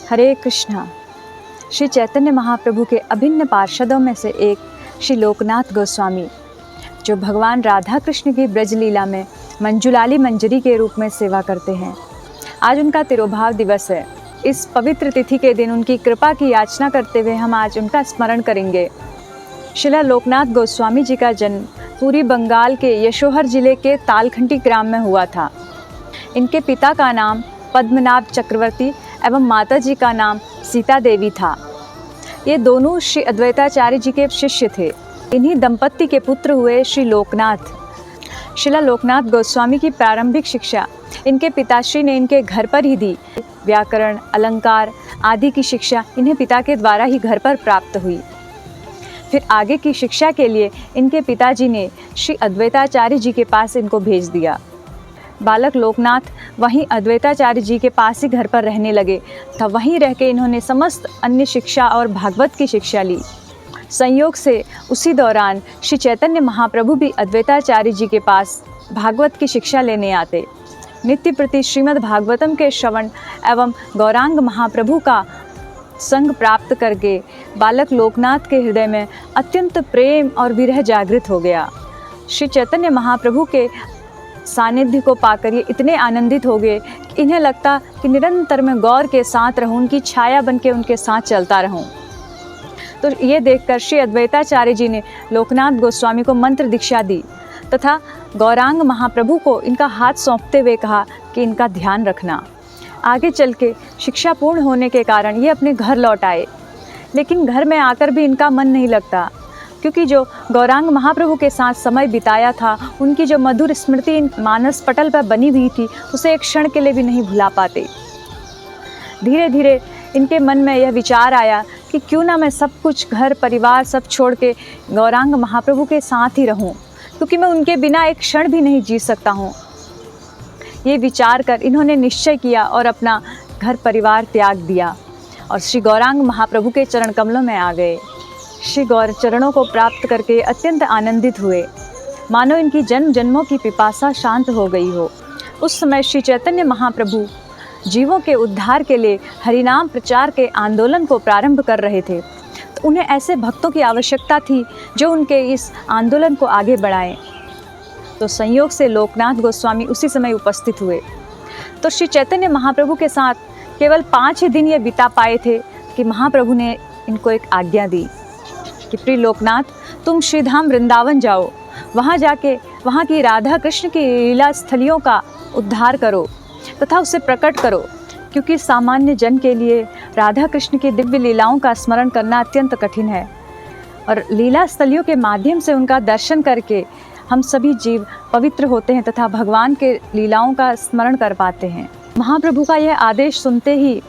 हरे कृष्णा। श्री चैतन्य महाप्रभु के अभिन्न पार्षदों में से एक श्री लोकनाथ गोस्वामी, जो भगवान राधा कृष्ण की ब्रज लीला में मंजुलाली मंजरी के रूप में सेवा करते हैं, आज उनका तिरोभाव दिवस है। इस पवित्र तिथि के दिन उनकी कृपा की याचना करते हुए हम आज उनका स्मरण करेंगे। श्रीला लोकनाथ गोस्वामी जी का जन्म पूरी बंगाल के यशोहर जिले के तालखंडी ग्राम में हुआ था। इनके पिता का नाम पद्मनाभ चक्रवर्ती एवं माता जी का नाम सीता देवी था। ये दोनों श्री अद्वैताचार्य जी के शिष्य थे। इन्हीं दंपत्ति के पुत्र हुए श्री लोकनाथ। श्रीला लोकनाथ गोस्वामी की प्रारंभिक शिक्षा इनके पिताश्री ने इनके घर पर ही दी। व्याकरण, अलंकार आदि की शिक्षा इन्हें पिता के द्वारा ही घर पर प्राप्त हुई। फिर आगे की शिक्षा के लिए इनके पिताजी ने श्री अद्वैताचार्य जी के पास इनको भेज दिया। बालक लोकनाथ वहीं अद्वैताचार्य जी के पास ही घर पर रहने लगे तथा वहीं रह के इन्होंने समस्त अन्य शिक्षा और भागवत की शिक्षा ली। संयोग से उसी दौरान श्री चैतन्य महाप्रभु भी अद्वैताचार्य जी के पास भागवत की शिक्षा लेने आते। नित्य प्रति श्रीमद् भागवतम के श्रवण एवं गौरांग महाप्रभु का संग प्राप्त करके बालक लोकनाथ के हृदय में अत्यंत प्रेम और विरह जागृत हो गया। श्री चैतन्य महाप्रभु के सानिध्य को पाकर ये इतने आनंदित हो गए कि इन्हें लगता कि निरंतर मैं गौर के साथ रहूं, उनकी छाया बन के उनके साथ चलता रहूं। तो ये देखकर श्री अद्वैताचार्य जी ने लोकनाथ गोस्वामी को मंत्र दीक्षा दी तथा गौरांग महाप्रभु को इनका हाथ सौंपते हुए कहा कि इनका ध्यान रखना। आगे चल के शिक्षा पूर्ण होने के कारण ये अपने घर लौट आए, लेकिन घर में आकर भी इनका मन नहीं लगता, क्योंकि जो गौरांग महाप्रभु के साथ समय बिताया था, उनकी जो मधुर स्मृति मानस पटल पर बनी हुई थी, उसे एक क्षण के लिए भी नहीं भुला पाते। धीरे धीरे इनके मन में यह विचार आया कि क्यों ना मैं सब कुछ घर परिवार सब छोड़ के गौरांग महाप्रभु के साथ ही रहूं, क्योंकि मैं उनके बिना एक क्षण भी नहीं जी सकता हूं। ये विचार कर इन्होंने निश्चय किया और अपना घर परिवार त्याग दिया और श्री गौरांग महाप्रभु के चरण कमलों में आ गए। श्री गौर चरणों को प्राप्त करके अत्यंत आनंदित हुए, मानो इनकी जन्म जन्मों की पिपासा शांत हो गई हो। उस समय श्री चैतन्य महाप्रभु जीवों के उद्धार के लिए हरिनाम प्रचार के आंदोलन को प्रारंभ कर रहे थे। तो उन्हें ऐसे भक्तों की आवश्यकता थी जो उनके इस आंदोलन को आगे बढ़ाएं। तो संयोग से लोकनाथ गोस्वामी उसी समय उपस्थित हुए। तो श्री चैतन्य महाप्रभु के साथ केवल 5 ही दिन ये बिता पाए थे कि महाप्रभु ने इनको एक आज्ञा दी कि प्रिय लोकनाथ, तुम श्रीधाम वृंदावन जाओ, वहाँ जाके वहाँ की राधा कृष्ण की लीला स्थलियों का उद्धार करो तथा उसे प्रकट करो, क्योंकि सामान्य जन के लिए राधा कृष्ण की दिव्य लीलाओं का स्मरण करना अत्यंत कठिन है और लीला स्थलियों के माध्यम से उनका दर्शन करके हम सभी जीव पवित्र होते हैं तथा भगवान के लीलाओं का स्मरण कर पाते हैं। महाप्रभु का यह आदेश सुनते ही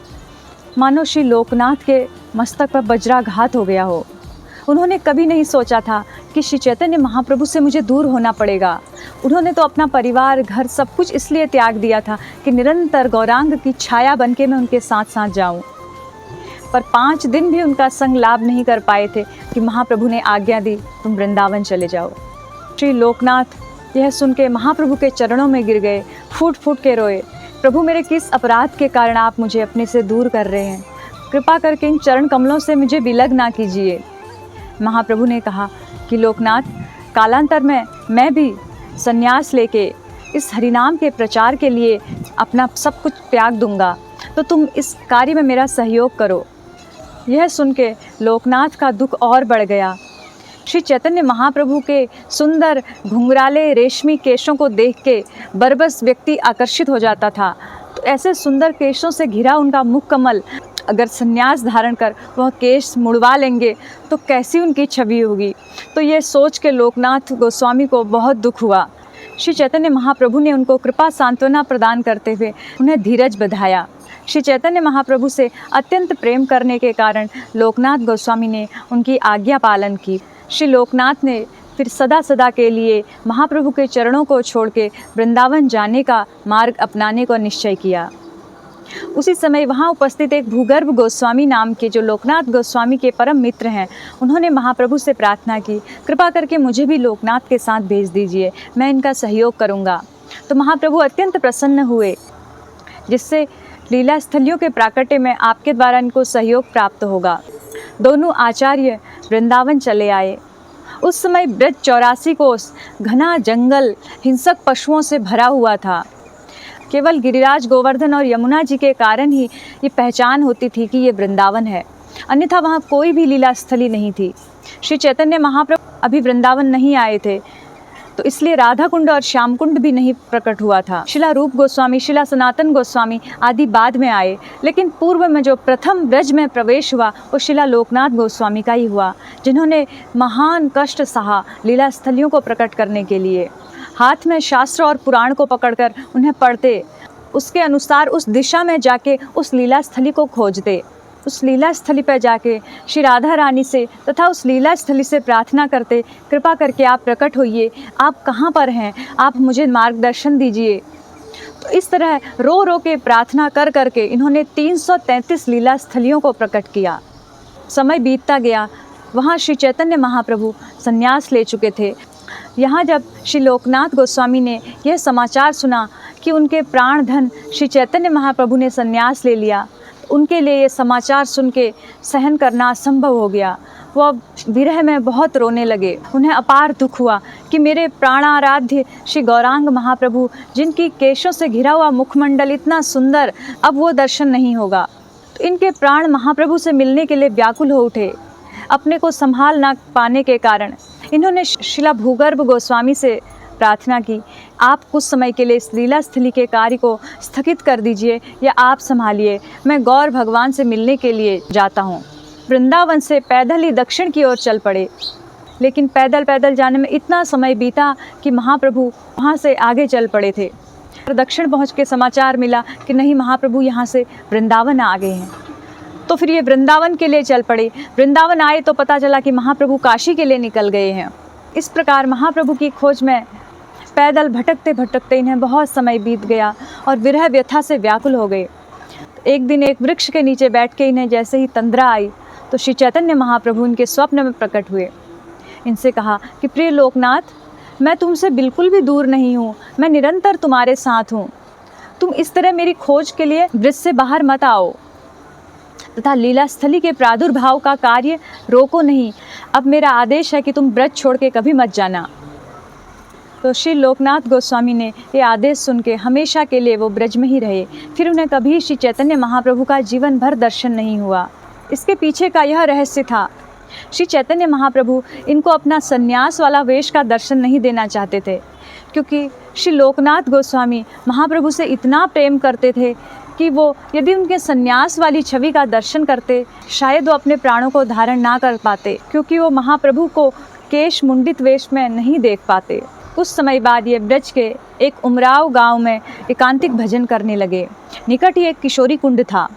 मानो श्री लोकनाथ के मस्तक पर वज्राघात हो गया हो। उन्होंने कभी नहीं सोचा था कि श्री चैतन्य महाप्रभु से मुझे दूर होना पड़ेगा। उन्होंने तो अपना परिवार घर सब कुछ इसलिए त्याग दिया था कि निरंतर गौरांग की छाया बनके मैं उनके साथ साथ जाऊं। पर 5 दिन भी उनका संग लाभ नहीं कर पाए थे कि महाप्रभु ने आज्ञा दी, तुम वृंदावन चले जाओ। श्री लोकनाथ यह सुन के महाप्रभु के चरणों में गिर गए, फूट फूट के रोए, प्रभु मेरे किस अपराध के कारण आप मुझे अपने से दूर कर रहे हैं, कृपा करके इन चरण कमलों से मुझे विलग ना कीजिए। महाप्रभु ने कहा कि लोकनाथ, कालांतर में मैं भी संन्यास लेके इस हरिनाम के प्रचार के लिए अपना सब कुछ त्याग दूंगा, तो तुम इस कार्य में मेरा सहयोग करो। यह सुन के लोकनाथ का दुख और बढ़ गया। श्री चैतन्य महाप्रभु के सुंदर घुंघराले रेशमी केशों को देख के बरबस व्यक्ति आकर्षित हो जाता था। तो ऐसे सुंदर केशों से घिरा उनका मुख कमल, अगर संन्यास धारण कर वह केश मुड़वा लेंगे तो कैसी उनकी छवि होगी। तो ये सोच के लोकनाथ गोस्वामी को बहुत दुख हुआ। श्री चैतन्य महाप्रभु ने उनको कृपा सांत्वना प्रदान करते हुए उन्हें धीरज बधाया। श्री चैतन्य महाप्रभु से अत्यंत प्रेम करने के कारण लोकनाथ गोस्वामी ने उनकी आज्ञा पालन की। श्री लोकनाथ ने फिर सदा सदा के लिए महाप्रभु के चरणों को छोड़ के वृंदावन जाने का मार्ग अपनाने को निश्चय किया। उसी समय वहाँ उपस्थित एक भूगर्भ गोस्वामी नाम के, जो लोकनाथ गोस्वामी के परम मित्र हैं, उन्होंने महाप्रभु से प्रार्थना की, कृपा करके मुझे भी लोकनाथ के साथ भेज दीजिए, मैं इनका सहयोग करूँगा। तो महाप्रभु अत्यंत प्रसन्न हुए, जिससे लीला स्थलियों के प्राकट्य में आपके द्वारा इनको सहयोग प्राप्त होगा। दोनों आचार्य वृंदावन चले आए। उस समय ब्रज 84 कोस घना जंगल हिंसक पशुओं से भरा हुआ था। केवल गिरिराज गोवर्धन और यमुना जी के कारण ही ये पहचान होती थी कि ये वृंदावन है, अन्यथा वहाँ कोई भी लीला स्थली नहीं थी। श्री चैतन्य महाप्रभु अभी वृंदावन नहीं आए थे, तो इसलिए राधा कुंड और श्याम कुंड भी नहीं प्रकट हुआ था। शिला रूप गोस्वामी, शिला सनातन गोस्वामी आदि बाद में आए, लेकिन पूर्व में जो प्रथम ब्रज में प्रवेश हुआ वो शिला लोकनाथ गोस्वामी का ही हुआ, जिन्होंने महान कष्ट सहा लीला स्थलियों को प्रकट करने के लिए। हाथ में शास्त्र और पुराण को पकड़कर उन्हें पढ़ते, उसके अनुसार उस दिशा में जाके उस लीला स्थली को खोजते, उस लीला स्थली पर जाके श्री राधा रानी से तथा उस लीला स्थली से प्रार्थना करते, कृपा करके आप प्रकट होइए, आप कहाँ पर हैं, आप मुझे मार्गदर्शन दीजिए। तो इस तरह रो रो के प्रार्थना कर करके इन्होंने 333 लीला स्थलियों को प्रकट किया। समय बीतता गया, वहाँ श्री चैतन्य महाप्रभु संन्यास ले चुके थे। यहाँ जब श्री लोकनाथ गोस्वामी ने यह समाचार सुना कि उनके प्राण धन श्री चैतन्य महाप्रभु ने संन्यास ले लिया, उनके लिए ये समाचार सुन के सहन करना असंभव हो गया। वो अब विरह में बहुत रोने लगे। उन्हें अपार दुख हुआ कि मेरे प्राणाराध्य श्री गौरांग महाप्रभु, जिनकी केशों से घिरा हुआ मुखमंडल इतना सुंदर, अब वो दर्शन नहीं होगा। तो इनके प्राण महाप्रभु से मिलने के लिए व्याकुल हो उठे। अपने को संभाल ना पाने के कारण इन्होंने शिला भूगर्भ गोस्वामी से प्रार्थना की, आप कुछ समय के लिए इस लीला स्थली के कार्य को स्थगित कर दीजिए या आप संभालिए, मैं गौर भगवान से मिलने के लिए जाता हूँ। वृंदावन से पैदल ही दक्षिण की ओर चल पड़े, लेकिन पैदल पैदल जाने में इतना समय बीता कि महाप्रभु वहाँ से आगे चल पड़े थे। दक्षिण पहुँच के समाचार मिला कि नहीं, महाप्रभु यहाँ से वृंदावन आ गए हैं। तो फिर ये वृंदावन के लिए चल पड़े। वृंदावन आए तो पता चला कि महाप्रभु काशी के लिए निकल गए हैं। इस प्रकार महाप्रभु की खोज में पैदल भटकते भटकते इन्हें बहुत समय बीत गया और विरह व्यथा से व्याकुल हो गए। एक दिन एक वृक्ष के नीचे बैठ के इन्हें जैसे ही तंद्रा आई तो श्री चैतन्य महाप्रभु इनके स्वप्न में प्रकट हुए। इनसे कहा कि प्रिय लोकनाथ, मैं तुमसे बिल्कुल भी दूर नहीं हूँ, मैं निरंतर तुम्हारे साथ हूँ। तुम इस तरह मेरी खोज के लिए ब्रज से बाहर मत आओ तथा लीला स्थली के प्रादुर्भाव का कार्य रोको नहीं। अब मेरा आदेश है कि तुम ब्रज छोड़ के कभी मत जाना। तो श्री लोकनाथ गोस्वामी ने ये आदेश सुन के हमेशा के लिए वो ब्रज में ही रहे। फिर उन्हें कभी श्री चैतन्य महाप्रभु का जीवन भर दर्शन नहीं हुआ। इसके पीछे का यह रहस्य था, श्री चैतन्य महाप्रभु इनको अपना संन्यास वाला वेश का दर्शन नहीं देना चाहते थे, क्योंकि श्री लोकनाथ गोस्वामी महाप्रभु से इतना प्रेम करते थे कि वो यदि उनके संन्यास वाली छवि का दर्शन करते, शायद वो अपने प्राणों को धारण ना कर पाते, क्योंकि वो महाप्रभु को केश मुंडित वेश में नहीं देख पाते। कुछ समय बाद ये ब्रज के एक उमराव गांव में एकांतिक भजन करने लगे। निकट ही एक किशोरी कुंड था।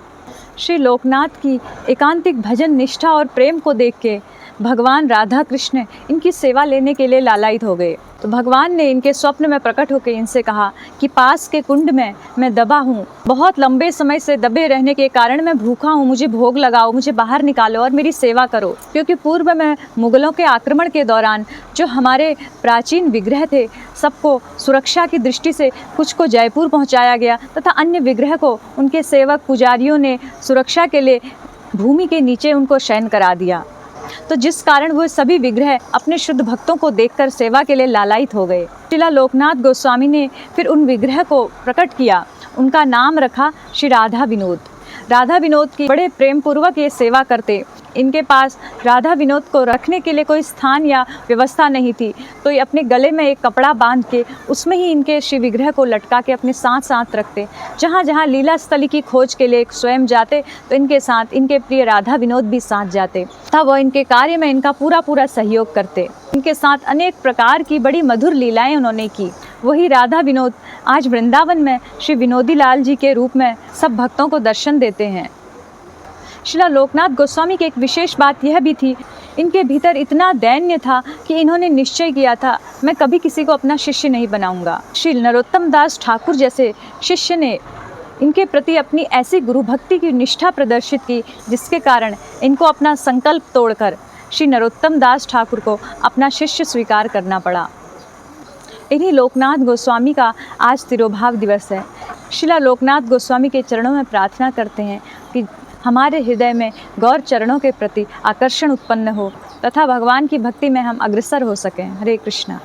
श्री लोकनाथ की एकांतिक भजन निष्ठा और प्रेम को देख के भगवान राधा कृष्ण इनकी सेवा लेने के लिए लालायित हो गए। तो भगवान ने इनके स्वप्न में प्रकट होकर इनसे कहा कि पास के कुंड में मैं दबा हूँ, बहुत लंबे समय से दबे रहने के कारण मैं भूखा हूँ, मुझे भोग लगाओ, मुझे बाहर निकालो और मेरी सेवा करो। क्योंकि पूर्व में मुगलों के आक्रमण के दौरान जो हमारे प्राचीन विग्रह थे, सबको सुरक्षा की दृष्टि से कुछ को जयपुर पहुँचाया गया तथा अन्य विग्रह को उनके सेवक पुजारियों ने सुरक्षा के लिए भूमि के नीचे उनको शयन करा दिया। तो जिस कारण वो सभी विग्रह अपने शुद्ध भक्तों को देखकर सेवा के लिए लालायित हो गए। शिला लोकनाथ गोस्वामी ने फिर उन विग्रह को प्रकट किया। उनका नाम रखा श्री राधा विनोद। राधा विनोद की बड़े प्रेम पूर्वक ये सेवा करते। इनके पास राधा विनोद को रखने के लिए कोई स्थान या व्यवस्था नहीं थी, तो ये अपने गले में एक कपड़ा बांध के उसमें ही इनके श्री विग्रह को लटका के अपने साथ साथ रखते। जहाँ जहाँ लीला स्थली की खोज के लिए स्वयं जाते तो इनके साथ इनके प्रिय राधा विनोद भी साथ जाते तथा वह इनके कार्य में इनका पूरा पूरा सहयोग करते। इनके साथ अनेक प्रकार की बड़ी मधुर लीलाएं उन्होंने की। वही राधा विनोद आज वृंदावन में श्री विनोदी लाल जी के रूप में सब भक्तों को दर्शन देते हैं। शिला लोकनाथ गोस्वामी की एक विशेष बात यह भी थी, इनके भीतर इतना दैन्य था कि इन्होंने निश्चय किया था, मैं कभी किसी को अपना शिष्य नहीं बनाऊंगा। श्री नरोत्तम दास ठाकुर जैसे शिष्य ने इनके प्रति अपनी ऐसी गुरु भक्ति की निष्ठा प्रदर्शित की, जिसके कारण इनको अपना संकल्प तोड़कर श्री नरोत्तम दास ठाकुर को अपना शिष्य स्वीकार करना पड़ा। इन्हीं लोकनाथ गोस्वामी का आज तिरोभाव दिवस है। शिला लोकनाथ गोस्वामी के चरणों में प्रार्थना करते हैं कि हमारे हृदय में गौर चरणों के प्रति आकर्षण उत्पन्न हो तथा भगवान की भक्ति में हम अग्रसर हो सकें। हरे कृष्णा।